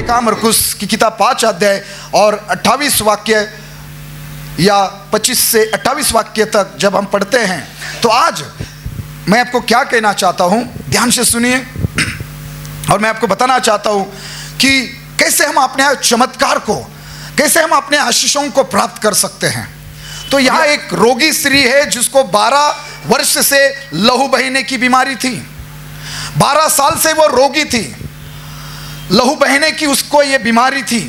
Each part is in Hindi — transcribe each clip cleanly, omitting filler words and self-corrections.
देखा मरकुस की किताब 5 अध्याय और 28 वाक्य या 25 से 28 वाक्य तक जब हम पढ़ते हैं, तो आज मैं आपको क्या कहना चाहता हूं, ध्यान से सुनिए। और मैं आपको बताना चाहता हूं कि कैसे हम अपने चमत्कार को, कैसे हम अपने आशीषों को प्राप्त कर सकते हैं। तो यहाँ एक रोगी स्त्री है जिसको 12 वर्ष से लहू बहने की बीमारी थी। 12 साल से वो रोगी थी, लहू बहने की उसको ये बीमारी थी।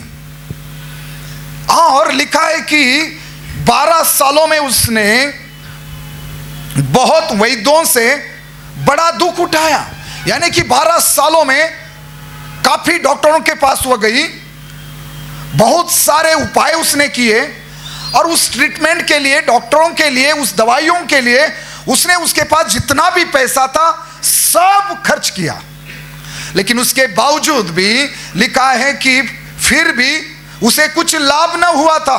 और लिखा है कि 12 सालों में उसने बहुत वैद्यों से बड़ा दुख उठाया। यानी कि 12 सालों में काफी डॉक्टरों के पास वो गई, बहुत सारे उपाय उसने किए, और उस ट्रीटमेंट के लिए, डॉक्टरों के लिए, उस दवाइयों के लिए उसने उसके पास जितना भी पैसा था सब खर्च किया। लेकिन उसके बावजूद भी लिखा है कि फिर भी उसे कुछ लाभ न हुआ था,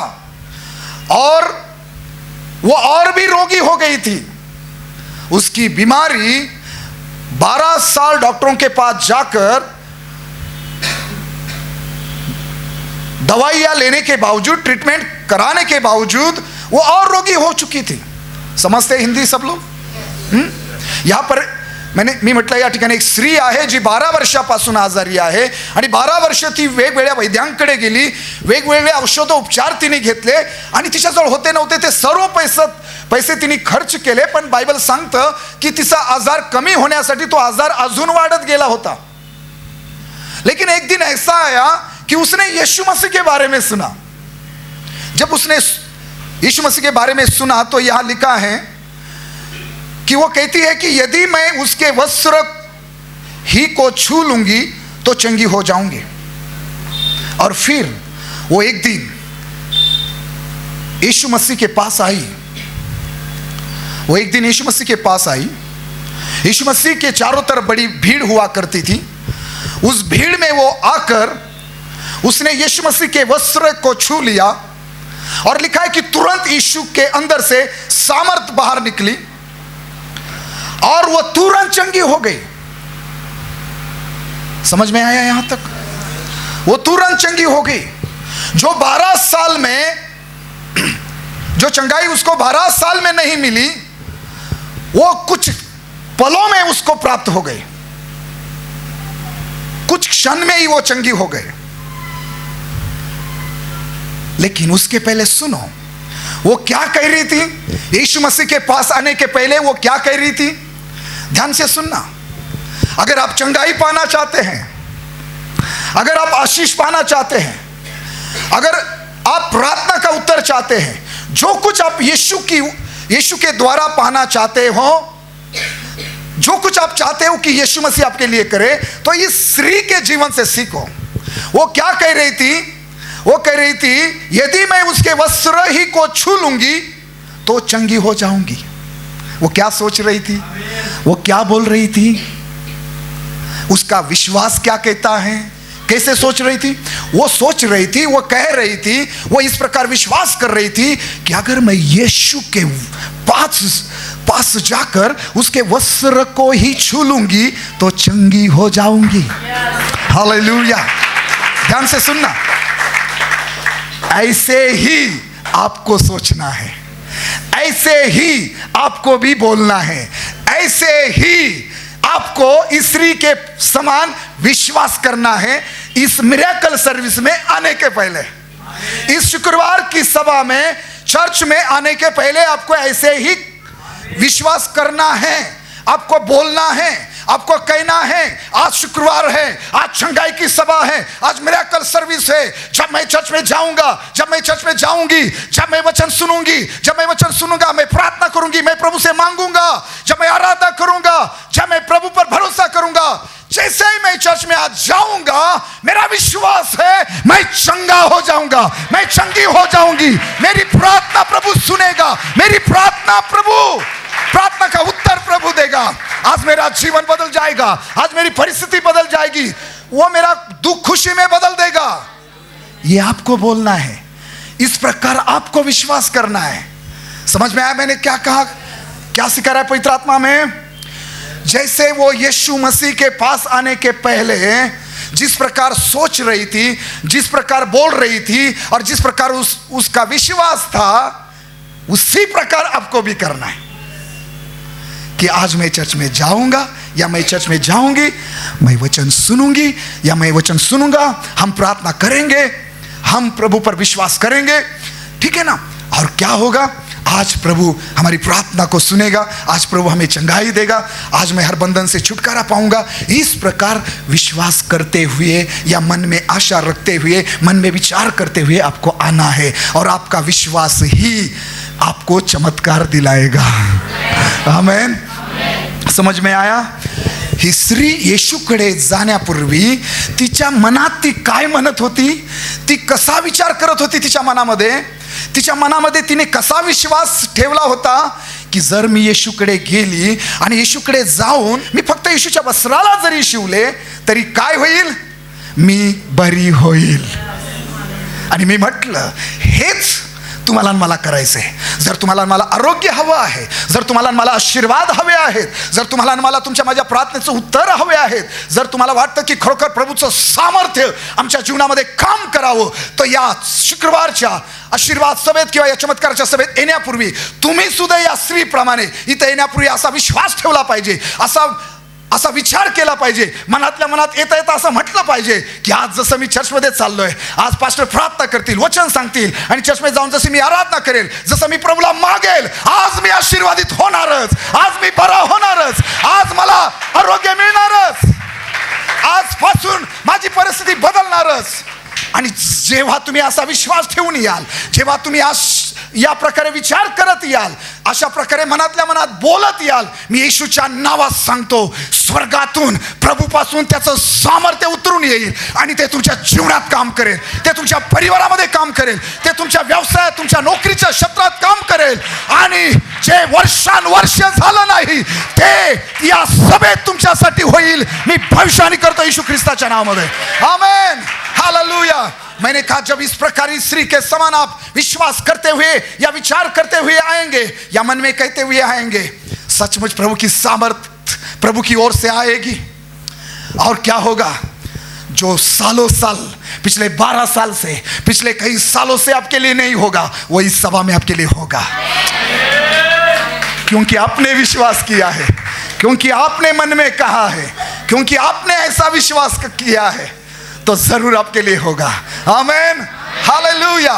और वो और भी रोगी हो गई थी। उसकी बीमारी 12 साल डॉक्टरों के पास जाकर दवाइयां लेने के बावजूद, ट्रीटमेंट कराने के बावजूद वो और रोगी हो चुकी थी। समझते हिंदी सब लोग? यहां पर मी म्हटलं या ठिकाणी एक स्त्री आहे जी 12 वर्षापासून आजारी आहे, आणि 12 वर्ष ती वेगवेगळ्या वैद्यांकडे गेली, वेगवेगळे औषधोपचार तिने घेतले, आणि तिच्याजवळ होते नव्हते ते सर्व पैसे तिने खर्च केले। पण बायबल सांगतं की तिचा आजार कमी होण्यासाठी तो आजार अजून वाढत गेला होता। लेकिन एक दिन ऐसा आया कि उसने यीशु मसीह के बारे में सुना। जब उसने यीशु मसीह के बारे में सुना तो यहां लिखा है कि वो कहती है कि यदि मैं उसके वस्त्र ही को छू लूंगी तो चंगी हो जाऊंगी। और फिर वो एक दिन यीशु मसीह के पास आई। वो एक दिन यीशु मसीह के पास आई। यीशु मसीह के चारों तरफ बड़ी भीड़ हुआ करती थी। उस भीड़ में वो आकर उसने यीशु मसीह के वस्त्र को छू लिया, और लिखा है कि तुरंत यीशु के अंदर से सामर्थ बाहर निकली और वो तुरंत चंगी हो गई। समझ में आया यहां तक? वो तुरंत चंगी हो गई। जो 12 साल में जो चंगाई उसको 12 साल में नहीं मिली, वो कुछ पलों में उसको प्राप्त हो गई। कुछ क्षण में ही वो चंगी हो गए। लेकिन उसके पहले सुनो, वो क्या कह रही थी? यीशु मसीह के पास आने के पहले वो क्या कह रही थी? ध्यान से सुनना। अगर आप चंगाई पाना चाहते हैं, अगर आप आशीष पाना चाहते हैं, अगर आप प्रार्थना का उत्तर चाहते हैं, जो कुछ आप यीशु के द्वारा पाना चाहते हो, जो कुछ आप चाहते हो कि यीशु मसीह आपके लिए करे, तो इस स्त्री के जीवन से सीखो। वो क्या कह रही थी? वो कह रही थी यदि मैं उसके वस्त्र ही को छू लूंगी तो चंगी हो जाऊंगी। वो क्या सोच रही थी? वो क्या बोल रही थी? उसका विश्वास क्या कहता है? कैसे सोच रही थी? वो सोच रही थी, वो कह रही थी, वो इस प्रकार विश्वास कर रही थी कि अगर मैं यीशु के पास जाकर उसके वस्त्र को ही छू लूंगी तो चंगी हो जाऊंगी। हालेलुया। ध्यान से सुनना। ऐसे ही आपको सोचना है, ऐसे ही आपको भी बोलना है, ऐसे ही आपको स्त्री के समान विश्वास करना है। इस मिरेकल सर्विस में आने के पहले, इस शुक्रवार की सभा में, चर्च में आने के पहले आपको ऐसे ही विश्वास करना है, आपको बोलना है, आपको कहना है आज शुक्रवार है, आज चंगाई की सभा है, आज मिरेकल सर्विस है। जब मैं चर्च में जाऊंगा, जब मैं चर्च में जाऊंगी, जब मैं वचन सुनूंगी, जब मैं वचन सुनूंगा, मैं प्रार्थना करूंगी, मैं प्रभु से मांगूंगा, जब मैं आराधना करूंगा, जब मैं प्रभु पर भरोसा करूंगा, जैसे ही मैं चर्च में आज जाऊंगा, मेरा विश्वास है मैं चंगा हो जाऊंगा, मैं चंगी हो जाऊंगी। मेरी प्रार्थना प्रभु सुनेगा, मेरी प्रार्थना का उत्तर प्रभु देगा। आज मेरा जीवन बदल जाएगा, आज मेरी परिस्थिति बदल जाएगी, वो मेरा दुख खुशी में बदल देगा। ये आपको बोलना है, इस प्रकार आपको विश्वास करना है। समझ में आया मैंने क्या कहा, क्या सिखा रहा है पवित्र आत्मा में? जैसे वो यीशु मसीह के पास आने के पहले जिस प्रकार सोच रही थी, जिस प्रकार बोल रही थी और जिस प्रकार उसका विश्वास था, उसी प्रकार आपको भी करना है कि आज मैं चर्च में जाऊंगा या मैं चर्च में जाऊंगी, मैं वचन सुनूंगी या मैं वचन सुनूंगा, हम प्रार्थना करेंगे, हम प्रभु पर विश्वास करेंगे, ठीक है ना। और क्या होगा, आज प्रभु हमारी प्रार्थना को सुनेगा, आज प्रभु हमें चंगाई देगा, आज मैं हर बंधन से छुटकारा पाऊंगा। इस प्रकार विश्वास करते हुए या मन में आशा रखते हुए, मन में विचार करते हुए आपको आना है, और आपका विश्वास ही आपको चमत्कार दिलाएगा। आमेन। समझ में आया? ही स्त्री येशूकडे जाण्यापूर्वी तिच्या मनात ती काय म्हणत होती, ती कसा विचार करत होती, तिच्या मनामध्ये तिने कसा विश्वास ठेवला होता की जर मी येशूकडे गेली आणि येशूकडे जाऊन मी फक्त येशूच्या वस्त्राला जरी शिवले तरी काय होईल, मी बरी होईल. आणि मी म्हटलं हेच तुम्हाला मला करायचंय. जर तुम्हाला मला आरोग्य हवं आहे, जर तुम्हाला मला आशीर्वाद हवे आहेत, जर तुम्हाला मला तुमच्या माझ्या प्रार्थनेचं उत्तर हवे आहेत, जर तुम्हाला वाटतं की खरोखर प्रभूचं सामर्थ्य आमच्या जीवनामध्ये काम करावं, तर या शुक्रवारच्या आशीर्वाद सभेत किंवा या चमत्काराच्या सभेत येण्यापूर्वी तुम्ही सुद्धा या स्त्रीप्रमाणे इथं येण्यापूर्वी असा विश्वास ठेवला पाहिजे, असा विचार केला पाहिजे, मनातल्या मनात येता येता असं म्हटलं पाहिजे की आज जसं मी चर्चमध्ये चाललोय, आज पास्टर प्रार्थना करतील, वचन सांगतील आणि चर्चमध्ये जाऊन जशी मी आराधना करेल, जसं मी प्रभूला मागेल, आज मी आशीर्वादित होणारच, आज मी बरा होणारच, आज मला आरोग्य मिळणारच, आजपासून माझी परिस्थिती बदलणारच. आणि जेव्हा तुम्ही असा विश्वास ठेवून याल, जेव्हा तुम्ही या प्रकारे विचार करत याल, अशा प्रकारे मनातल्या मनात बोलत याल, मी येशूच्या नावात सांगतो, स्वर्गातून प्रभूपासून त्याचं सामर्थ्य उतरून येईल आणि ते तुमच्या जीवनात काम करेल, ते तुमच्या परिवारामध्ये काम करेल, ते तुमच्या व्यवसायात, तुमच्या नोकरीच्या क्षेत्रात काम करेल. आणि जे वर्षानुवर्ष झालं नाही ते या सभेत तुमच्यासाठी होईल. मी भविष्यवाणी करतो येशू ख्रिस्ताच्या नावामध्ये. आमेन. हालेलुया. मैंने कहा जब इस प्रकार इस स्त्री के समान आप विश्वास करते हुए या विचार करते हुए आएंगे या मन में कहते हुए आएंगे, सचमुच प्रभु की सामर्थ प्रभु की ओर से आएगी. और क्या होगा, जो सालों साल, पिछले 12 साल से, पिछले कई सालों से आपके लिए नहीं होगा, वो इस सभा में आपके लिए होगा, क्योंकि आपने विश्वास किया है, क्योंकि आपने मन में कहा है, क्योंकि आपने ऐसा विश्वास किया है, तो जरूर आपके लिए होगा. आमेन. हालेलुया.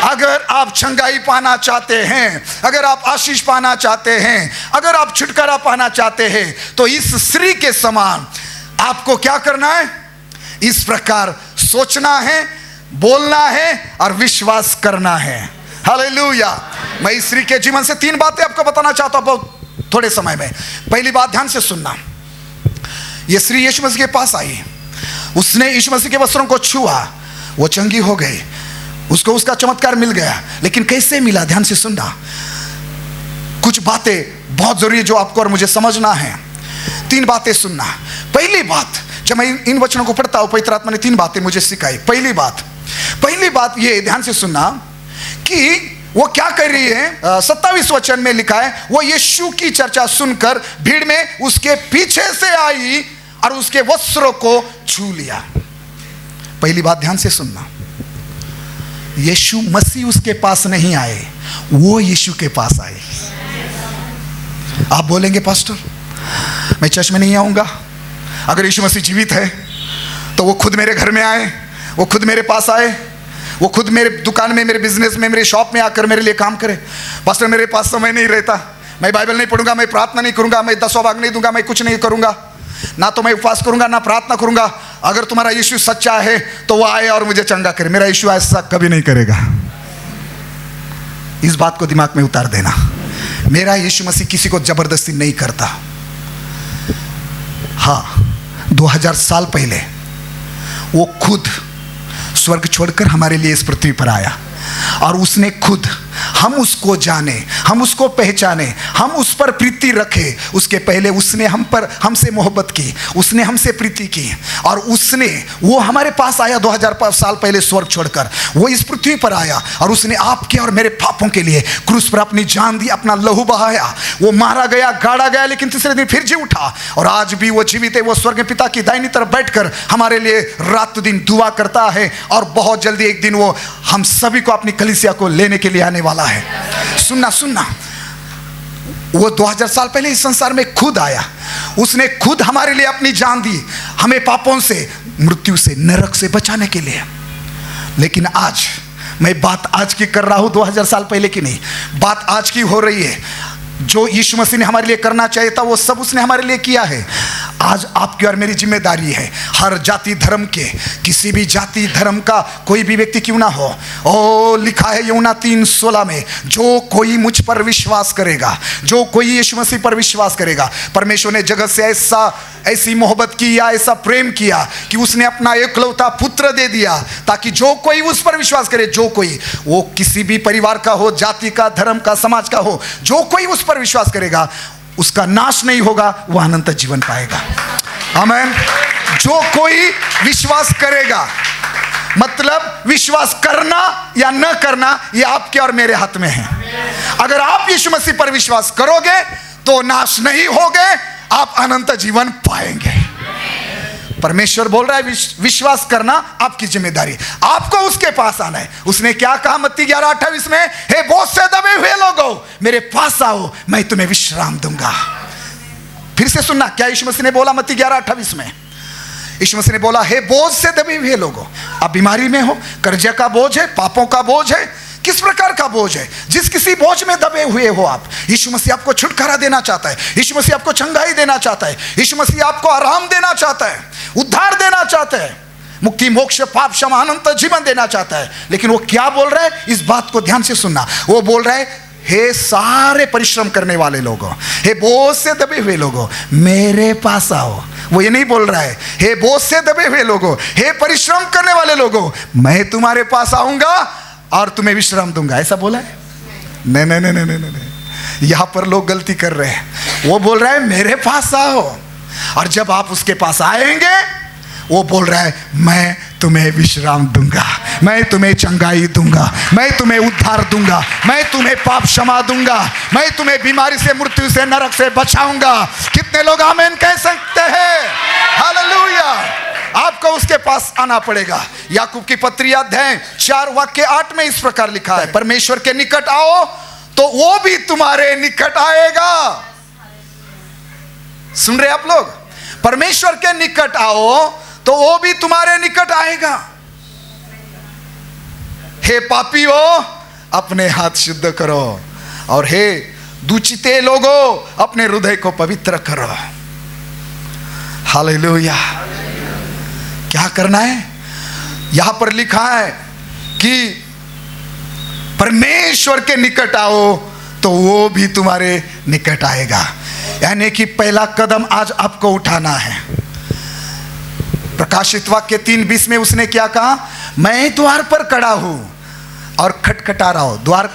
अगर आप चंगाई पाना चाहते हैं, अगर आप आशीष पाना चाहते हैं, अगर आप छुटकारा पाना चाहते हैं, तो इस स्त्री के समान आपको क्या करना है, इस प्रकार सोचना है, बोलना है और विश्वास करना है. हालेलुया. मैं इस स्त्री के जीवन से 3 बातें आपको बताना चाहता हूं बहुत थोड़े समय में. पहली बात, ध्यान से सुनना. यह स्त्री यीशु मसीह के पास आई, उसने यीशु मसीह के वस्त्रों को छुआ, वो चंगी हो गई, उसको उसका चमत्कार मिल गया. लेकिन कैसे मिला, ध्यान से सुनना. कुछ बातें बहुत जरूरी है जो आपको और मुझे समझना है. 3 बातें सुनना. पहली बात, जब मैं इन वचनों को पढ़ता हूं, पवित्र आत्मा ने 3 बातें मुझे सिखाई. पहली बात ये, ध्यान से सुनना कि वो क्या कर रही है. 27 वचन में लिखा है, वो यीशु की चर्चा सुनकर भीड़ में उसके पीछे से आई और उसके वस्त्रों को छू लिया. पहली बात ध्यान से सुनना, यीशु मसीह उसके पास नहीं आए, वो यीशु के पास आए. आप बोलेंगे पास्टर मैं चर्च में नहीं आऊंगा. अगर यीशु मसीह जीवित है तो वो खुद मेरे घर में आए, वो खुद मेरे पास आए, वो खुद मेरे दुकान में, मेरे बिजनेस में, मेरे शॉप में आकर मेरे लिए काम करे. पास्टर मेरे पास समय नहीं रहता, मैं बाइबल नहीं पढ़ूंगा, मैं प्रार्थना नहीं करूंगा, मैं 10वां भाग नहीं दूंगा, मैं कुछ नहीं करूंगा, ना तो मैं उपवास करूंगा ना प्रार्थना करूंगा. अगर तुम्हारा यीशु सच्चा है तो वो आए और मुझे चंगा करे. मेरा यीशु ऐसा कभी नहीं करेगा. इस बात को दिमाग में उतार देना. मेरा यीशु मसीह किसी को जबरदस्ती नहीं करता. हाँ, 2000 साल पहले वो खुद स्वर्ग छोड़कर हमारे लिए इस पृथ्वी पर आया और उसने खुद हम उसको जाने, हम उसको पहचाने, हम उस पर प्रीति रखें, उसके पहले उसने हमसे मोहब्बत की, उसने हमसे प्रीति की, और वो हमारे पास आया 2000 साल पहले स्वर्ग छोड़कर, वो इस पृथ्वी पर आया और उसने आपके और मेरे पापों के लिए क्रूस पर अपनी जान दी, अपना लहू बहाया। वो मारा गया, गाड़ा गया, लेकिन तीसरे दिन फिर जी उठा, और आज भी वो जीवित है। वो स्वर्ग में पिता की दाहिनी तरफ बैठकर हमारे लिए रात दिन दुआ करता है, और बहुत जल्दी एक दिन वो हम सभी को अपनी कलीसिया को लेने के लिए आने वाला है। सुनना, वो 2000 साल पहले इस संसार में खुद आया, उसने खुद हमारे लिए अपनी जान दी, हमें पापों से, मृत्यु से, नरक से बचाने के लिए। लेकिन आज मैं बात आज की कर रहा हूं, 2000 साल पहले की नहीं, बात आज की हो रही है। जो यीशु मसीह ने हमारे लिए करना चाहिए था वो सब उसने हमारे लिए किया है। आज आपकी और मेरी जिम्मेदारी है, हर जाति धर्म के, किसी भी जाति धर्म का कोई भी व्यक्ति क्यों ना हो, ओ लिखा है यूहन्ना 3:16 में, जो कोई मुझ पर विश्वास करेगा, जो कोई यीशु मसीह पर विश्वास करेगा। परमेश्वर ने जगत से ऐसी मोहब्बत की या ऐसा प्रेम किया कि उसने अपना एकलौता पुत्र दे दिया, ताकि जो कोई उस पर विश्वास करे, जो कोई, वो किसी भी परिवार का हो, जाति का, धर्म का, समाज का हो, जो कोई उस पर विश्वास करेगा उसका नाश नहीं होगा, वह अनंत जीवन पाएगा। आमीन। जो कोई विश्वास करेगा, मतलब विश्वास करना या न करना ये आपके और मेरे हाथ में है। अगर आप यीशु मसीह पर विश्वास करोगे तो नाश नहीं होगे, आप अनंत जीवन पाएंगे। परमेश्वर बोल रहा है विश्वास करना आपकी जिम्मेदारी, आपको उसके पास आना है। उसने क्या कहा मत्ती 11:28 में, हे बोझ से दबे हुए लोगों मेरे पास आओ, मैं तुम्हें विश्राम दूंगा। फिर से सुनना, क्या यीशु मसीह ने बोला मत्ती 11:28 में? यीशु मसीह ने बोला, हे बोझ से दबे हुए लोगों, आप बीमारी में हो, कर्जे का बोझ है, पापों का बोझ है, किस प्रकार का बोझ है, जिस किसी बोझ में दबे हुए हो आप, यीशु मसीह आपको छुटकारा देना चाहता है, यीशु मसीह आपको चंगाई देना चाहता है, यीशु मसीह आपको आराम देना चाहता है, उद्धार देना चाहता है, मुक्ति, मोक्ष, पाप क्षमा, अनंत जीवन देना चाहता है। लेकिन वो क्या बोल रहा है, इस बात को ध्यान से सुनना। वो बोल रहा है, हे सारे परिश्रम करने वाले लोगों, हे बोझ से दबे हुए लोगों मेरे पास आओ। वो ये नहीं बोल रहा है, हे बोझ से दबे हुए लोगों, हे परिश्रम करने वाले लोगों, मैं तुम्हारे पास आऊंगा और तुम्हें विश्राम दूंगा, ऐसा बोला है? नहीं नहीं नहीं नहीं नहीं, यहां पर लोग गलती कर रहे हैं। वो बोल रहा है मेरे पास आओ, और जब आप उसके पास आएंगे वो बोल रहा है मैं तुम्हें विश्राम दूंगा, मैं तुम्हें चंगाई दूंगा, मैं तुम्हें उद्धार दूंगा, मैं तुम्हें पाप क्षमा दूंगा, मैं तुम्हें बीमारी से, मृत्यु से, नरक से बचाऊंगा। कितने लोग आमीन कह सकते हैं? हालेलुया। आपको उसके पास आना पड़ेगा। याकूब की पत्री अध्याय 4 वाक्य 8 में इस प्रकार लिखा है, परमेश्वर के निकट आओ तो वो भी तुम्हारे निकट आएगा। सुन रहे आप लोग? परमेश्वर के निकट आओ तो वो भी तुम्हारे निकट आएगा। हे पापियो अपने हाथ शुद्ध करो, और हे दूषिते लोगों अपने हृदय को पवित्र करो। हालेलुया। क्या करना है? यहां पर लिखा है कि परमेश्वर के निकट आओ तो वो भी तुम्हारे निकट आएगा। यानी कि पहला कदम आज आपको उठाना है। प्रकाशित वाक्य 3:20 में उसने क्या कहा? मैं द्वार पर खड़ा हूं और खटखटा रहा हूं। द्वार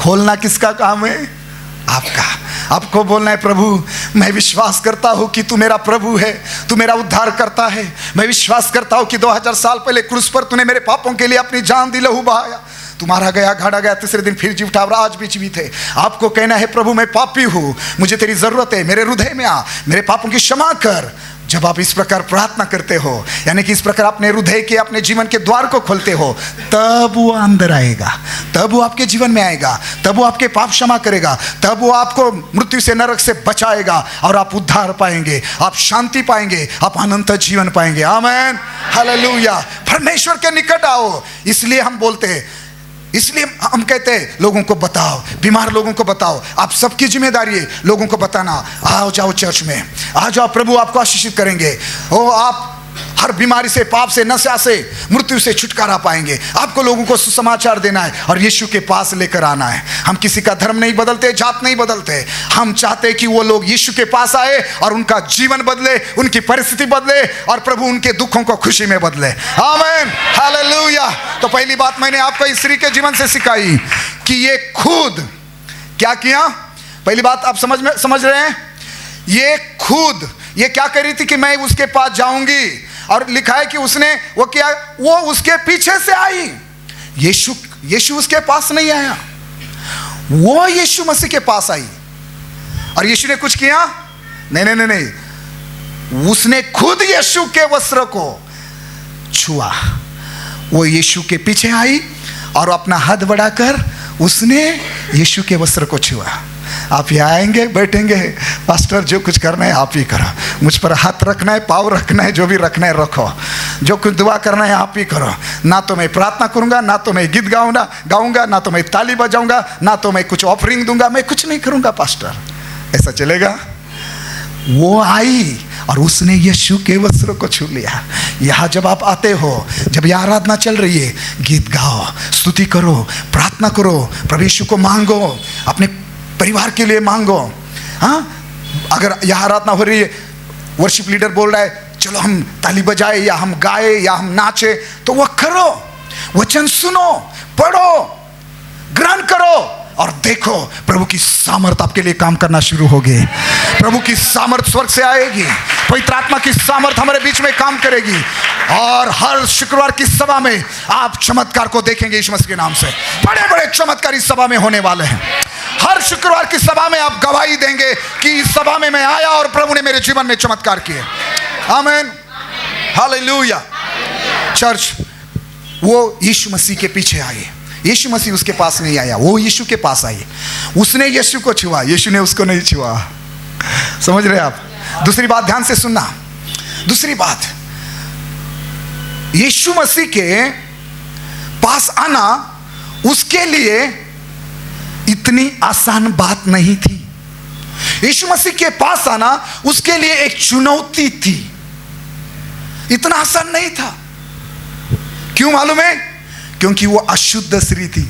खोलना किसका काम है? आपका। आपको बोलना है, प्रभु मैं विश्वास करता हूं कि तू मेरा प्रभु है, तू मेरा उद्धार करता है। मैं विश्वास करता हूं कि 2000 साल पहले क्रूस पर तूने मेरे पापों के लिए अपनी जान दी, लहू बहाया, तू मारा गया, गाड़ा गया, तीसरे दिन फिर जी उठा, आज भी जीवित है। आपको कहना है, प्रभु मैं पापी हूं, मुझे तेरी जरूरत है, मेरे हृदय में आ, मेरे पापों की क्षमा कर। जब आप इस प्रकार प्रार्थना करते हो, यानी कि इस प्रकार अपने हृदय के, अपने जीवन के द्वार को खोलते हो, तब वो अंदर आएगा, तब वो आपके जीवन में आएगा, तब वो आपके पाप क्षमा करेगा, तब वो आपको मृत्यु से, नरक से बचाएगा, और आप उद्धार पाएंगे, आप शांति पाएंगे, आप अनंत जीवन पाएंगे। आमीन, हालेलुया। परमेश्वर के निकट आओ, इसलिए हम बोलते हैं, इसलिए हम कहते हैं लोगों को बताओ, बीमार लोगों को बताओ। आप सबकी जिम्मेदारी है लोगों को बताना। आओ जाओ चर्च में, आ जाओ, प्रभु आपको आशीषित करेंगे। ओ आप हर बीमारी से, पाप से, नशा से, मृत्यु से छुटकारा पाएंगे। आपको लोगों को सुसमाचार देना है और यीशु के पास लेकर आना है। हम किसी का धर्म नहीं बदलते, जात नहीं बदलते। हम चाहते हैं कि वो लोग यीशु के पास आए और उनका जीवन बदले, उनकी परिस्थिति बदले और प्रभु उनके दुखों को खुशी में बदले। आमीन, हालेलुया। तो पहली बात मैंने आपको इस स्त्री के जीवन से सिखाई कि ये खुद क्या किया। पहली बात आप समझ रहे हैं, ये खुद ये क्या कर रही थी कि मैं उसके पास जाऊंगी, और लिखा है कि उसने वो क्या, वो उसके पीछे से आई। यीशु उसके पास नहीं आया, वो यीशु मसीह के पास आई। और यीशु ने कुछ किया? नहीं, उसने खुद यीशु के वस्त्र को छुआ। वो यीशु के पीछे आई और अपना हाथ बढ़ाकर उसने यीशु के वस्त्र को छुआ। आप यहाँ आएंगे, बैठेंगे, पास्टर जो कुछ करना है आप ही करो, मुझ पर हाथ रखना है, पाँव रखना है, जो भी रखना है रखो, जो कुछ दुआ करना है आप ही करो। ना तो मैं प्रार्थना करूँगा, ना तो मैं गीत गाऊंगा, ना तो मैं ताली बजाऊंगा, ना तो मैं कुछ ऑफरिंग दूंगा, मैं कुछ नहीं करूँगा पास्टर। ऐसा चलेगा? वो आई और उसने यीशु के वस्त्र को छू लिया। यहाँ जब आप आते हो, जब यह आराधना चल रही है, गीत गाओ, स्तुति करो, प्रार्थना करो, प्रभु यीशु को मांगो, अपने परिवार के लिए मांगो। हाँ, अगर यह आराधना हो रही है, वर्शिप लीडर बोल रहा है चलो हम ताली बजाए या हम गाए या हम नाचे, तो वह करो, वचन सुनो, पढ़ो, ग्रहण करो और देखो प्रभु की सामर्थ आपके लिए काम करना शुरू होगी। प्रभु की सामर्थ स्वर्ग से आएगी, पवित्र आत्मा की सामर्थ हमारे बीच में काम करेगी और हर शुक्रवार की सभा में आप चमत्कार को देखेंगे। यीशु मसीह के नाम से बड़े बड़े चमत्कार इस सभा में होने वाले हैं। हर शुक्रवार की सभा में आप गवाही देंगे कि इस सभा में मैं आया और प्रभु ने मेरे जीवन में चमत्कार किए। आमीन, हालेलुया। चर्च, वो यीशु मसीह के पीछे आए, यीशु मसीह उसके पास नहीं आया, वो यीशु के पास आई। उसने यीशु को छुआ, यीशु ने उसको नहीं छुआ। समझ रहे आप? दूसरी बात ध्यान से सुनना। दूसरी बात, यीशु मसीह के पास आना उसके लिए इतनी आसान बात नहीं थी। यीशु मसीह के पास आना उसके लिए एक चुनौती थी, इतना आसान नहीं था। क्यों मालूम है? क्योंकि वो अशुद्ध स्त्री थी,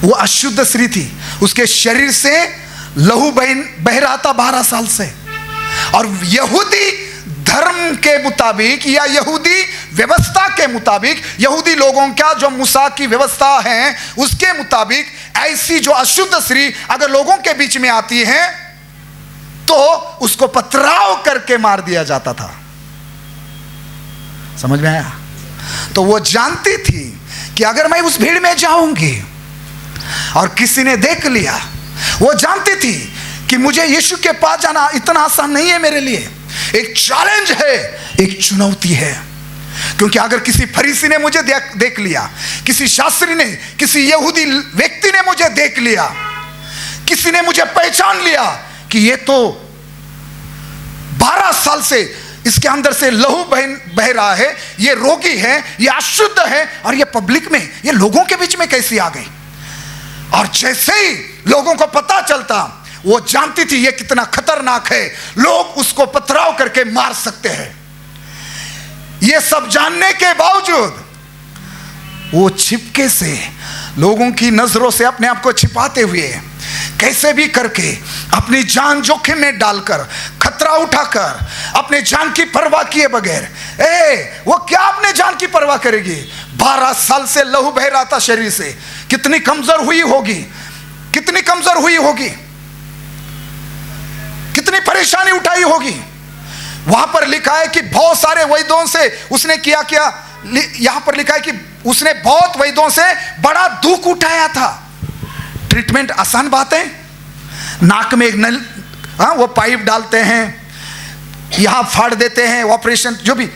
वो अशुद्ध स्त्री थी। उसके शरीर से लहू बह रहा था 12 साल से, और यहूदी धर्म के मुताबिक या यहूदी व्यवस्था के मुताबिक, यहूदी लोगों का जो मूसा की व्यवस्था है उसके मुताबिक, ऐसी जो अशुद्ध स्त्री अगर लोगों के बीच में आती है तो उसको पथराव करके मार दिया जाता था। समझ में आया? तो वो जानती थी कि अगर मैं उस भीड़ में जाऊंगी और किसी ने देख लिया, वो जानती थी कि मुझे यीशु के पास जाना इतना आसान नहीं है मेरे लिए, एक चैलेंज है, एक चुनौती है। क्योंकि अगर किसी फरीसी ने मुझे देख लिया, किसी शास्त्री ने, किसी यहूदी व्यक्ति ने मुझे देख लिया, किसी ने मुझे पहचान लिया कि ये तो 12 साल से इसके अंदर से लहू बह रहा है, ये रोगी है, ये अशुद्ध है, और ये पब्लिक में, ये लोगों के बीच में कैसी आ गई। और जैसे ही लोगों को पता चलता, वो जानती थी ये कितना खतरनाक है, लोग उसको पथराव करके मार सकते हैं। ये सब जानने के बावजूद वो छिपके से, लोगों की नजरों से अपने आप को छिपाते हुए, कैसे भी करके अपनी जान जोखिम में डालकर, खतरा उठाकर, अपने जान की परवाह किए बगैर, वो क्या अपने जान की परवाह करेगी? 12 साल से लहू बह रहा था शरीर से, कितनी कमजोर हुई होगी, कितनी कमजोर हुई होगी, कितनी परेशानी उठाई होगी। वहां पर लिखा है कि बहुत सारे वैद्यों से उसने क्या किया, यहां पर लिखा है कि उसने बहुत वैद्यों से बड़ा दुख उठाया था। ट्रीटमेंट आसान बात है? नाक में एक नल, वो पाइप डालते हैं, यहां फाड़ देते हैं, ऑपरेशन, जो भी,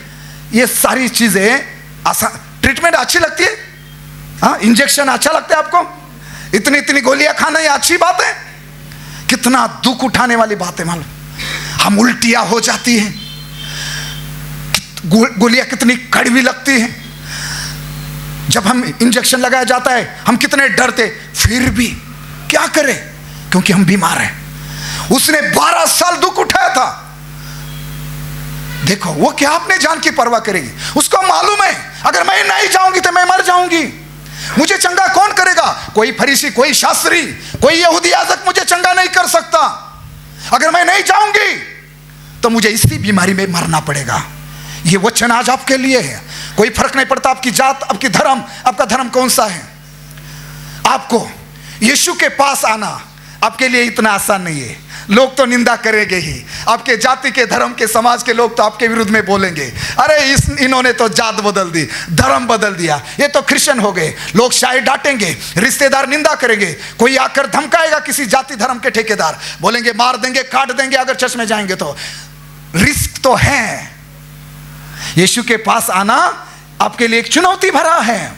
ये सारी चीजें आसान। ट्रीटमेंट अच्छी लगती है? इंजेक्शन अच्छा लगता है आपको? इतनी इतनी गोलियां खाना ये अच्छी बात है? कितना दुख उठाने वाली बात है मालूम? हम उल्टियां हो जाती हैं, गोलियां कितनी कड़वी लगती हैं, जब हम इंजेक्शन लगाया जाता है हम कितने डरते, फिर भी क्या करें क्योंकि हम बीमार हैं। उसने 12 साल दुख उठाया था। देखो वो क्या अपने जान की परवाह करेगी, उसको मालूम है अगर मैं नहीं जाऊंगी तो मैं मर जाऊंगी, मुझे चंगा कौन करेगा? कोई फरीसी, कोई शास्त्री, कोई यहूदी याजक मुझे चंगा नहीं कर सकता। अगर मैं नहीं जाऊंगी तो मुझे इसी बीमारी में मरना पड़ेगा। ये वचन आज आपके लिए है। कोई फर्क नहीं पड़ता आपकी जात, आपकी धर्म, आपका धर्म कौन सा है। आपको यीशु के पास आना आपके लिए इतना आसान नहीं है। लोग तो निंदा करेंगे ही, आपके जाति के, धर्म के, समाज के लोग तो आपके विरुद्ध में बोलेंगे, अरे इन्होंने तो जात बदल दी, धर्म बदल दिया, ये तो क्रिश्चियन हो गए। लोग शायद डांटेंगे, रिश्तेदार निंदा करेंगे, कोई आकर धमकाएगा किसी जाति धर्म के ठेकेदार, बोलेंगे मार देंगे, काट देंगे अगर चर्च में जाएंगे तो। रिस्क तो है। यीशु के पास आना आपके लिए एक चुनौती भरा है,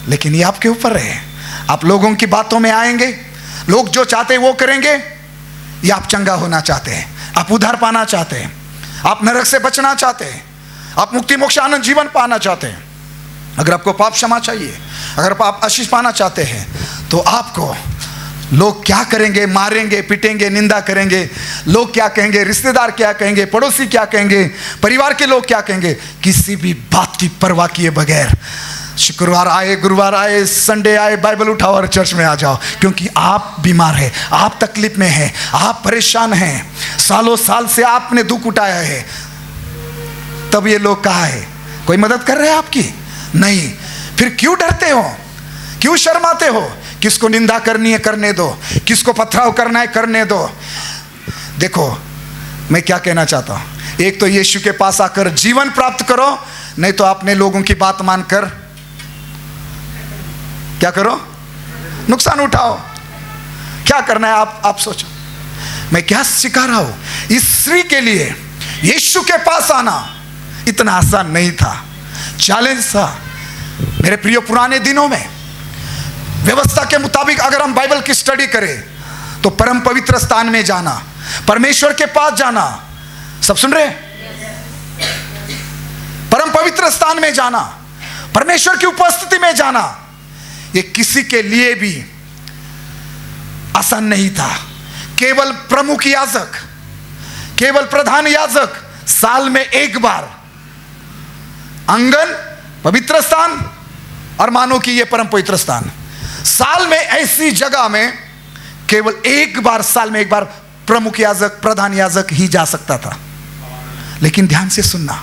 लेकिन ये आपके ऊपर है। आप लोगों की बातों में आएंगे, लोग जो चाहते हैं वो करेंगे, या आप चंगा होना चाहते हैं, आप उद्धार पाना चाहते हैं, आप नरक से बचना चाहते हैं, आप मुक्ति मोक्ष आनंद जीवन पाना चाहते हैं, अगर आपको पाप क्षमा चाहिए, अगर आप आशीष पाना चाहते हैं, तो आपको लोग क्या करेंगे, मारेंगे, पिटेंगे, निंदा करेंगे, लोग क्या कहेंगे, रिश्तेदार क्या कहेंगे, पड़ोसी क्या कहेंगे, परिवार के लोग क्या कहेंगे, किसी भी बात की परवाह किए बगैर शुक्रवार आए, गुरुवार आए, संडे आए, बाइबल उठाओ और चर्च में आ जाओ, क्योंकि आप बीमार हैं, आप तकलीफ में हैं, आप परेशान हैं, सालों साल से आपने दुख उठाया है। तब ये लोग कहाँ है? कोई मदद कर रहे हैं आपकी? नहीं। फिर क्यों डरते हो, क्यों शर्माते हो? किसको निंदा करनी है करने दो, किसको पथराव करना है करने दो। देखो मैं क्या कहना चाहता हूं, एक तो यीशु के पास आकर जीवन प्राप्त करो, नहीं तो आपने लोगों की बात मानकर क्या करो, नुकसान उठाओ। क्या करना है आप सोचो। मैं क्या सिखा रहा हूं, इस स्त्री के लिए यीशु के पास आना इतना आसान नहीं था, चैलेंज था। मेरे प्रिय, पुराने दिनों में व्यवस्था के मुताबिक अगर हम बाइबल की स्टडी करें तो परम पवित्र स्थान में जाना, परमेश्वर के पास जाना, सब सुन रहे? परम पवित्र स्थान में जाना, परमेश्वर की उपस्थिति में जाना, ये किसी के लिए भी आसान नहीं था। केवल प्रमुख याजक, केवल प्रधान याजक साल में एक बार आंगन, पवित्र स्थान, और मानो कि यह परम पवित्र स्थान, साल में ऐसी जगह में केवल एक बार, साल में एक बार प्रमुख याजक, प्रधान याजक ही जा सकता था। लेकिन ध्यान से सुनना,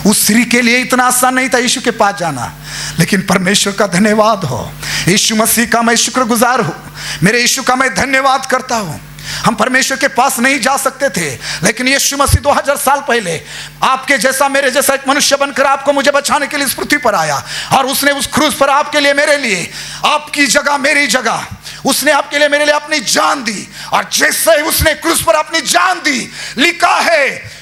उस स्त्री के लिए इतना आसान नहीं था यीशु के पास जाना, लेकिन परमेश्वर का धन्यवाद हो, यीशु मसीह का मैं शुक्रगुजार हूं, मेरे यीशु का मैं धन्यवाद करता हूं। हम परमेश्वर के पास नहीं जा सकते थे, लेकिन यीशु मसीह 2000 साल पहले आपके जैसा, मेरे जैसा एक मनुष्य बनकर आपको मुझे बचाने के लिए इस पृथ्वी पर आया, और उसने उस क्रूस पर आपके लिए, मेरे लिए, आपकी जगह मेरी जगह, उसने आपके लिए, मेरे लिए अपनी जान दी। और जैसे ही उसने क्रूस पर अपनी जान दी, लिखा है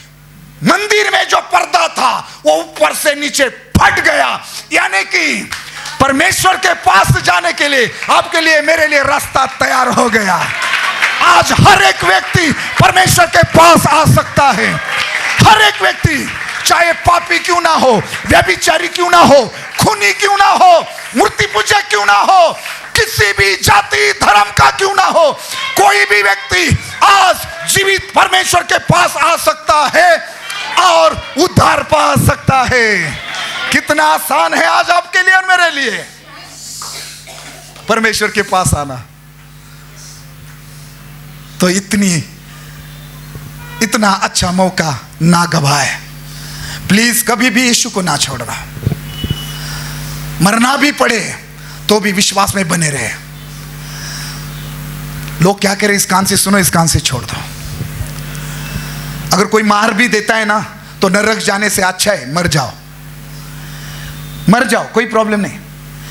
मंदिर में जो पर्दा था वो ऊपर से नीचे फट गया, यानी कि परमेश्वर के पास जाने के लिए, आपके लिए, मेरे लिए रास्ता तैयार हो गया। आज हर एक व्यक्ति परमेश्वर के पास आ सकता है। हर एक व्यक्ति, चाहे पापी क्यों ना हो, व्यभिचारी क्यों ना हो, खूनी क्यों ना हो, मूर्ति पूजक क्यों ना हो, किसी भी जाति धर्म का क्यों ना हो, कोई भी व्यक्ति आज जीवित परमेश्वर के पास आ सकता है और उद्धार पा सकता है। कितना आसान है आज आपके लिए और मेरे लिए परमेश्वर के पास आना। तो इतना अच्छा मौका ना गवाए। प्लीज कभी भी यीशु को ना छोड़ना। मरना भी पड़े तो भी विश्वास में बने रहे। लोग क्या करें, इस कान से सुनो, इस कान से छोड़ दो। अगर कोई मार भी देता है ना, तो नरक जाने से अच्छा है मर जाओ, मर जाओ, कोई प्रॉब्लम नहीं।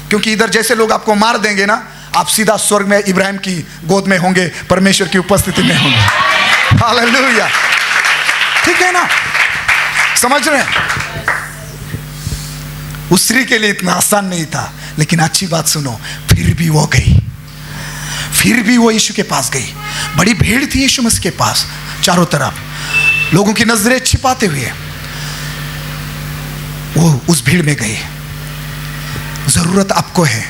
क्योंकि इधर जैसे लोग आपको मार देंगे ना, आप सीधा स्वर्ग में इब्राहिम की गोद में होंगे, परमेश्वर की उपस्थिति में होंगे। हालेलुया, ठीक है ना? समझ रहे हैं? उस स्त्री के लिए इतना आसान नहीं था, लेकिन अच्छी बात सुनो, फिर भी वो गई, फिर भी वो यीशु के पास गई। बड़ी भीड़ थी यीशु मसीह के पास, चारों तरफ लोगों की नजरें छिपाते हुए वो उस भीड़ में गई। जरूरत आपको है,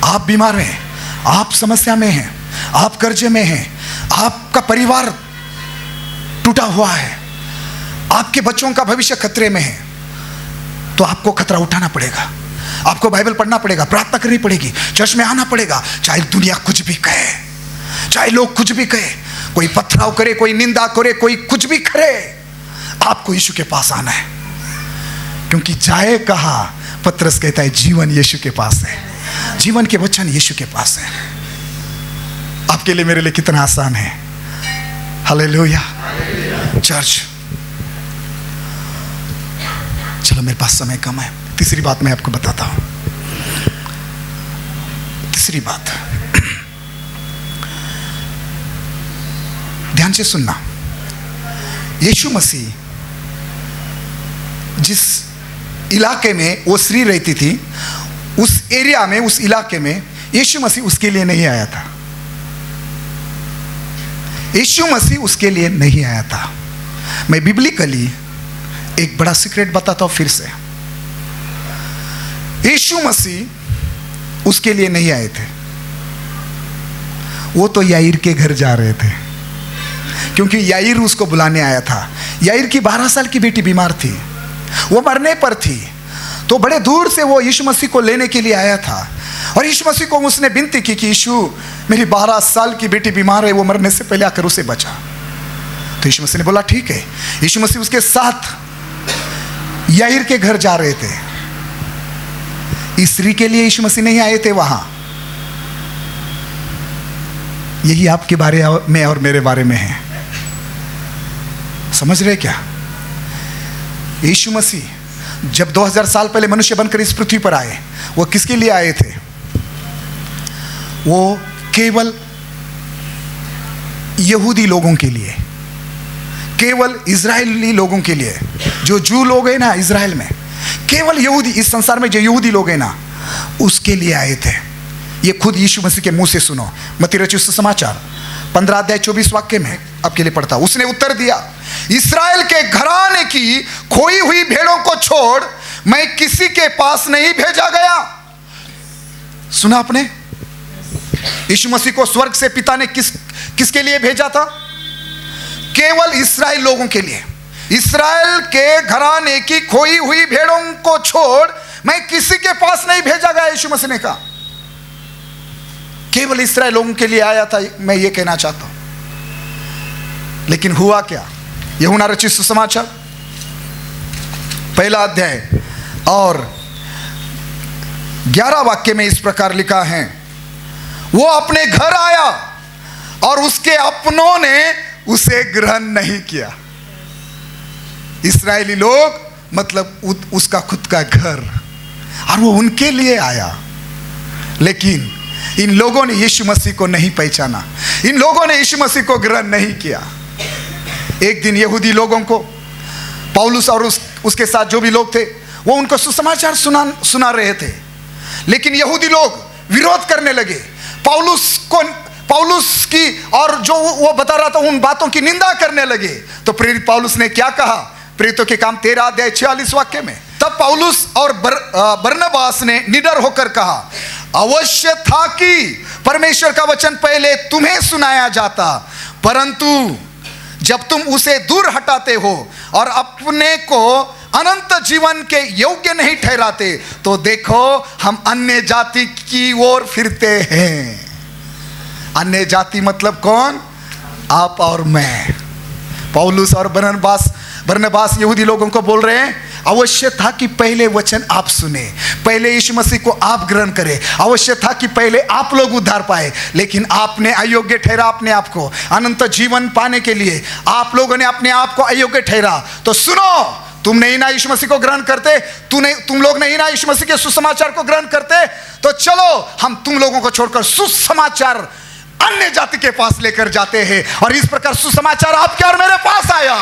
आप बीमार हैं, आप समस्या में हैं, आप कर्जे में हैं, आपका परिवार टूटा हुआ है, आपके बच्चों का भविष्य खतरे में है, तो आपको खतरा उठाना पड़ेगा। आपको बाइबल पढ़ना पड़ेगा, प्रार्थना करनी पड़ेगी, चर्च में आना पड़ेगा, चाहे दुनिया कुछ भी कहे, चाहे लोग कुछ भी कहे, कोई पथराव करे, कोई निंदा करे, कोई कुछ भी करे, आपको यीशु के पास आना है। क्योंकि जाए कहा, पतरस कहता है जीवन यीशु के पास है, जीवन के वचन यीशु के पास है। आपके लिए मेरे लिए कितना आसान है। हालेलुया। चर्च, चलो मेरे पास समय कम है, तीसरी बात मैं आपको बताता हूं। तीसरी बात, ध्यान से सुनना। यीशु मसीह जिस इलाके में वो स्त्री रहती थी, उस एरिया में, उस इलाके में यीशु मसीह उसके लिए नहीं आया था। यीशु मसीह उसके लिए नहीं आया था। मैं बिब्लिकली एक बड़ा सीक्रेट बताता हूं फिर से। यीशु मसीह उसके लिए नहीं आए थे, वो तो याईर के घर जा रहे थे, क्योंकि याईर उसको बुलाने आया था। याईर की 12 साल की बेटी बीमार थी, वो मरने पर थी, तो बड़े दूर से वो यीशु मसीह को लेने के लिए आया था। और यीशु मसीह को उसने विनती की कि यीशु, मेरी 12 साल की बेटी बीमार है, वो मरने से पहले आकर उसे बचा। तो यीशु मसीह ने बोला ठीक है। यीशु मसीह उसके साथ याईर के घर जा रहे थे। इस स्त्री के लिए यीशु मसीह नहीं आए थे वहां। यही आपके बारे में और मेरे बारे में है। समझ रहे क्या? यीशु मसीह जब 2000 साल पहले मनुष्य बनकर इस पृथ्वी पर आए, वो किसके लिए आए थे? वो केवल यहूदी लोगों के लिए, केवल इजरायली लोगों के लिए, जो जू लोग हैं ना इजराइल में, केवल यहूदी, इस संसार में जो यहूदी लोग हैं ना, उसके लिए आए थे। ये खुद यीशु मसीह के मुंह से सुनो। मत्ती रचित सुसमाचार 15 अध्याय 24 वाक्य में आपके लिए पढ़ता। उसने उत्तर दिया, इस्राएल के घराने की खोई हुई भेड़ों को छोड़ मैं किसी के पास नहीं भेजा गया। सुना आपने? यीशु मसीह को स्वर्ग से पिता ने किसके लिए भेजा था? केवल इस्राएल लोगों के लिए। इस्राएल के घराने की खोई हुई भेड़ों को छोड़ मैं किसी के पास नहीं भेजा गया, यीशु मसीह ने कहा। केवल इस्राएल लोगों के लिए आया था, मैं ये कहना चाहता हूं। लेकिन हुआ क्या? यूहन्ना रचित सुसमाचार 1 अध्याय और 11 वाक्य में इस प्रकार लिखा है, वो अपने घर आया और उसके अपनों ने उसे ग्रहण नहीं किया। इस्राएली लोग मतलब उसका खुद का घर, और वो उनके लिए आया। लेकिन इन लोगों ने यीशु मसीह को नहीं पहचाना, इन लोगों ने यीशु मसीह को ग्रहण नहीं किया। एक दिन यहूदी लोगों को पौलुस और उसके साथ जो भी लोग थे, वो उनको सुसमाचार सुना रहे थे। लेकिन यहूदी लोग विरोध करने लगे, पौलुस की और जो वो बता रहा था उन बातों की निंदा करने लगे। तो प्रेरित पौलुस ने क्या कहा? प्रेरितों के काम 13 अध्याय 46 वाक्य में, तब पौलुस और बरनबास ने निडर होकर कहा, अवश्य था कि परमेश्वर का वचन पहले तुम्हें सुनाया जाता, परंतु जब तुम उसे दूर हटाते हो और अपने को अनंत जीवन के योग्य नहीं ठहराते, तो देखो हम अन्य जाति की ओर फिरते हैं। अन्य जाति मतलब कौन? आप और मैं। पौलुस और बरनबास यहूदी लोगों को बोल रहे हैं, अवश्य था कि पहले वचन आप सुने, पहले यीशु मसीह को आप ग्रहण करें, अवश्य था कि पहले आप लोग उद्धार पाए, लेकिन आपने अयोग्य ठहरा अपने आप को अनंत जीवन पाने के लिए। आप लोगों ने अपने आप को अयोग्य ठहरा। तो सुनो, तुम नहीं ना यीशु मसीह को ग्रहण करते, तुम लोग नहीं ना यीशु मसीह के सुसमाचार को ग्रहण करते, तो चलो हम तुम लोगों को छोड़कर सुसमाचार अन्य जाति के पास लेकर जाते हैं। और इस प्रकार सुसमाचार आपके और मेरे पास आया।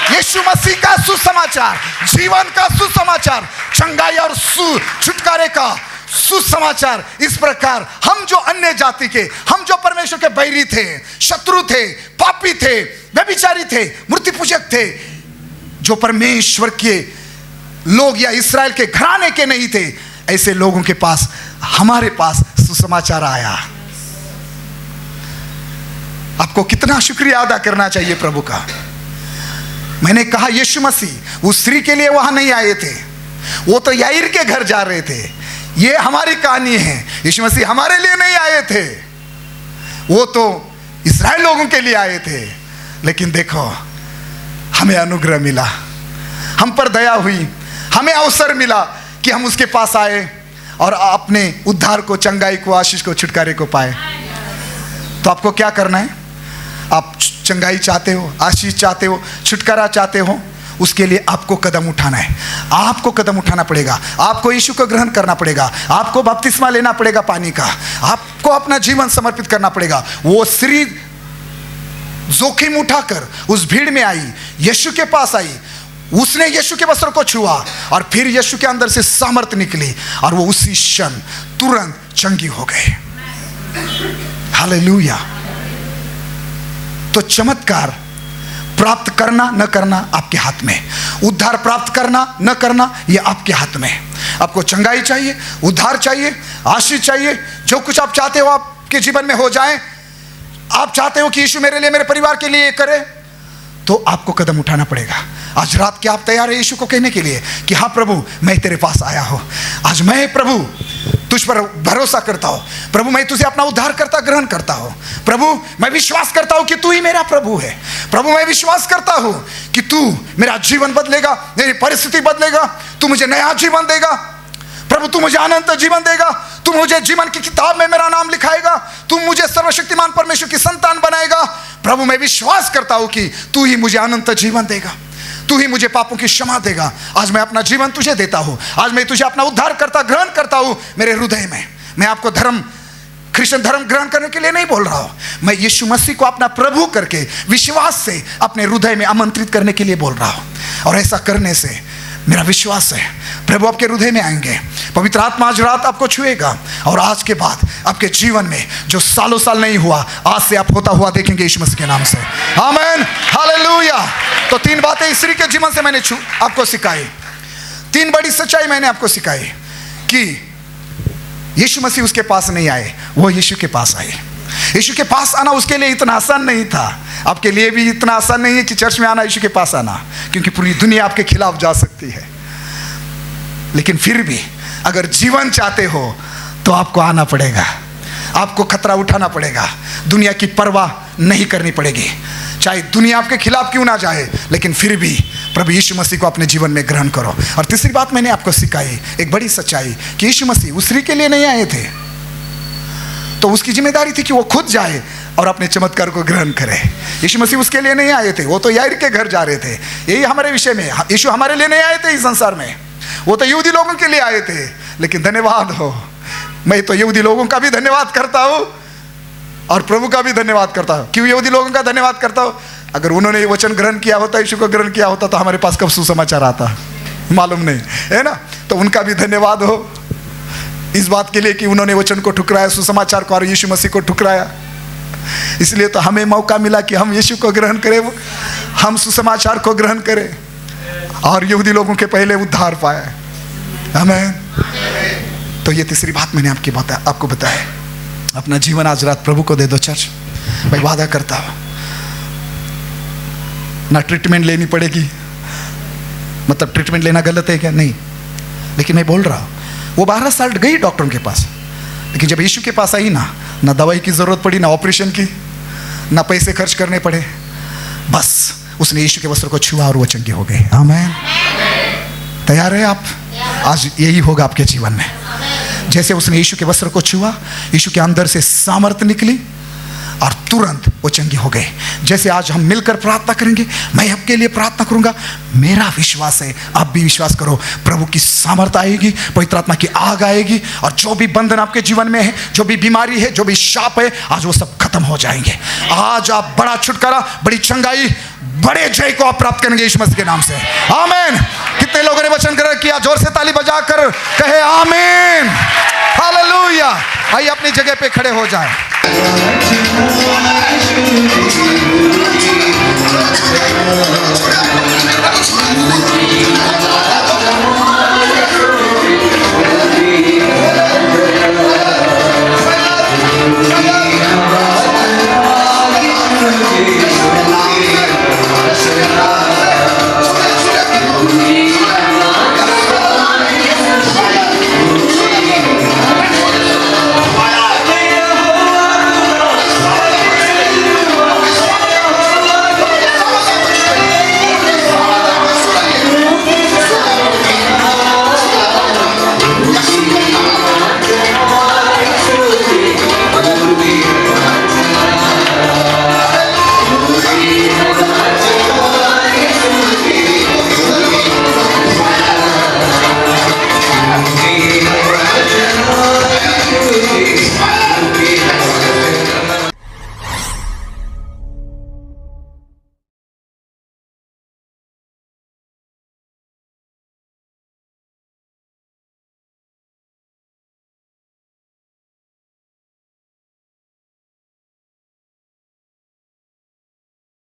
यीशु मसीह का सुसमाचार, जीवन का सुसमाचार, चंगाई और छुटकारे का सुसमाचार। इस प्रकार हम जो अन्य जाति के, हम जो परमेश्वर के बैरी थे, शत्रु थे, पापी थे, व्यभिचारी थे, मूर्ति पूजक थे, जो परमेश्वर के लोग या इस्राएल के घराने के नहीं थे, ऐसे लोगों के पास, हमारे पास सुसमाचार आया। आपको कितना शुक्रिया अदा करना चाहिए प्रभु का। मैंने कहा यीशु मसीह उस स्त्री के लिए वहां नहीं आए थे, वो तो याईर के घर जा रहे थे। ये हमारी कहानी है, यीशु मसीह हमारे लिए नहीं आए थे, वो तो इस्राएल लोगों के लिए आए थे। लेकिन देखो, हमें अनुग्रह मिला, हम पर दया हुई, हमें अवसर मिला कि हम उसके पास आए और अपने उद्धार को, चंगाई को, आशीष को, छुटकारे को पाए। तो आपको क्या करना है? आप चंगाई चाहते हो, आशीष चाहते हो, छुटकारा चाहते हो, उसके लिए आपको कदम उठाना है। आपको कदम उठाना पड़ेगा, आपको यीशु को ग्रहण करना पड़ेगा, आपको बपतिस्मा लेना पड़ेगा पानी का, आपको अपना जीवन समर्पित करना पड़ेगा। वो स्त्री जोखिम उठाकर उस भीड़ में आई, यीशु के पास आई, उसने यीशु के वस्त्र को छुआ और फिर यीशु के अंदर से सामर्थ निकली और वो उसी क्षण तुरंत चंगी हो गए। हालेलुया। तो चमत्कार प्राप्त करना न करना आपके हाथ में, उद्धार प्राप्त करना न करना यह आपके हाथ में। आपको चंगाई चाहिए, उद्धार चाहिए, आशीष चाहिए, जो कुछ आप चाहते हो आपके जीवन में हो जाए। आप चाहते हो कि यीशु मेरे लिए, मेरे परिवार के लिए करे, तो आपको कदम उठाना पड़ेगा। आज रात क्या आप तैयार है यीशु को कहने के लिए कि हाँ प्रभु, मैं तेरे पास आया हूँ, आज मैं प्रभु तुझ पर भरोसा करता हूँ, प्रभु मैं तुझे अपना उद्धार करता ग्रहण करता हूँ, प्रभु मैं विश्वास करता हूँ कि तू ही मेरा प्रभु है, प्रभु मैं विश्वास करता हूँ कि तू मेरा जीवन बदलेगा, मेरी परिस्थिति बदलेगा, तू मुझे नया जीवन देगा, प्रभु तू मुझे अनंत जीवन देगा, तू मुझे जीवन की किताब में मेरा नाम लिखाएगा, तू मुझे सर्वशक्तिमान परमेश्वर की संतान बनाएगा। प्रभु मैं विश्वास करता हूँ कि तू ही मुझे अनंत जीवन देगा, तू ही मुझे पापों की क्षमा देगा। आज मैं अपना जीवन तुझे देता हूँ, आज मैं तुझे अपना उद्धार करता ग्रहण करता हूँ मेरे हृदय में। मैं आपको क्रिश्चियन धर्म ग्रहण करने के लिए नहीं बोल रहा हूँ, मैं यीशु मसीह को अपना प्रभु करके विश्वास से अपने हृदय में आमंत्रित करने के लिए बोल रहा हूँ। और ऐसा करने से मेरा विश्वास है प्रभु आपके हृदय में आएंगे, पवित्र आत्मा आज रात आपको छुएगा और आज के बाद आपके जीवन में जो सालों साल नहीं हुआ, आज से आप होता हुआ देखेंगे यीशु मसीह के नाम से। आमीन, हालेलुया। तो 3 बातें इस स्त्री के जीवन से मैंने आपको सिखाई, 3 बड़ी सच्चाई मैंने आपको सिखाई कि यीशु मसीह उसके पास नहीं आए, वो यीशु के पास आए। यीशु के पास आना उसके लिए इतना आसान नहीं था, आपके लिए भी इतना आसान नहीं है कि चर्च में आना, यीशु के पास आना, क्योंकि पूरी दुनिया आपके खिलाफ जा सकती है। लेकिन फिर भी अगर जीवन चाहते हो तो आपको आना पड़ेगा, आपको खतरा उठाना पड़ेगा, दुनिया की परवाह नहीं करनी पड़ेगी, चाहे दुनिया आपके खिलाफ क्यों ना जाए, लेकिन फिर भी प्रभु यीशु मसीह को अपने जीवन में ग्रहण करो। और तीसरी बात मैंने आपको सिखाई, एक बड़ी सच्चाई, कि यीशु मसीह उस स्त्री के लिए नहीं आए थे, तो उसकी जिम्मेदारी थी कि वो खुद जाए और अपने चमत्कार को ग्रहण करे। यीशु मसीह उसके लिए नहीं आए थे, वो तो याईर के घर जा रहे थे। यही हमारे विषय में, यीशु हमारे लिए नहीं आए थे इस संसार में, वो तो यहूदी लोगों के लिए आए थे। लेकिन धन्यवाद हो, मैं तो यहूदी लोगों का भी धन्यवाद करता हूँ और प्रभु का भी धन्यवाद करता हूँ। क्यों यहूदी लोगों का धन्यवाद करता हूँ? अगर उन्होंने ये वचन ग्रहण किया होता, यीशु को ग्रहण किया होता, तो हमारे पास कब सुसमाचार आता मालूम नहीं है ना। तो उनका भी धन्यवाद हो इस बात के लिए कि उन्होंने वचन को ठुकराया, सुसमाचार को और यीशु मसीह को ठुकराया। इसलिए तो हमें मौका मिला कि हम यीशु को ग्रहण करें, हम सुसमाचार को ग्रहण करें और यहूदी लोगों के पहले उद्धार पाए। आमीन। तो ये तीसरी बात मैंने आपको बताया। अपना जीवन आज रात प्रभु को दे दो चर्च। मैं वादा करता हूँ, ना ट्रीटमेंट लेनी पड़ेगी, मतलब ट्रीटमेंट लेना गलत है क्या? नहीं, लेकिन मैं बोल रहा हूँ, वो 12 साल गई डॉक्टरों के पास, लेकिन जब यीशु के पास आई ना दवाई की ज़रूरत पड़ी, ना ऑपरेशन की, ना पैसे खर्च करने पड़े, बस उसने यीशु के वस्त्र को छुआ और वो चंगी हो गई। आमीन। तैयार है आप? आज यही होगा आपके जीवन में। जैसे उसने यीशु के वस्त्र को छुआ, यीशु के अंदर से सामर्थ निकली और तुरंत वो चंगी हो गए। जैसे आज हम मिलकर प्रार्थना करेंगे, मैं आपके लिए प्रार्थना करूंगा, मेरा विश्वास है, आप भी विश्वास करो, प्रभु की सामर्थ आएगी, पवित्र आत्मा की आग आएगी और जो भी बंधन आपके जीवन में है, जो भी बीमारी है, जो भी शाप है, आज वो सब खत्म हो जाएंगे। आज आप बड़ा छुटकारा, बड़ी चंगाई, बड़े जय को आप प्राप्त करेंगे यीशु मसीह के नाम से। आमीन। कितने लोगों ने वचन ग्रहण किया? जोर से ताली बजाकर कहे आमीन, हालेलुया। आइए अपनी जगह पे खड़े हो जाएं।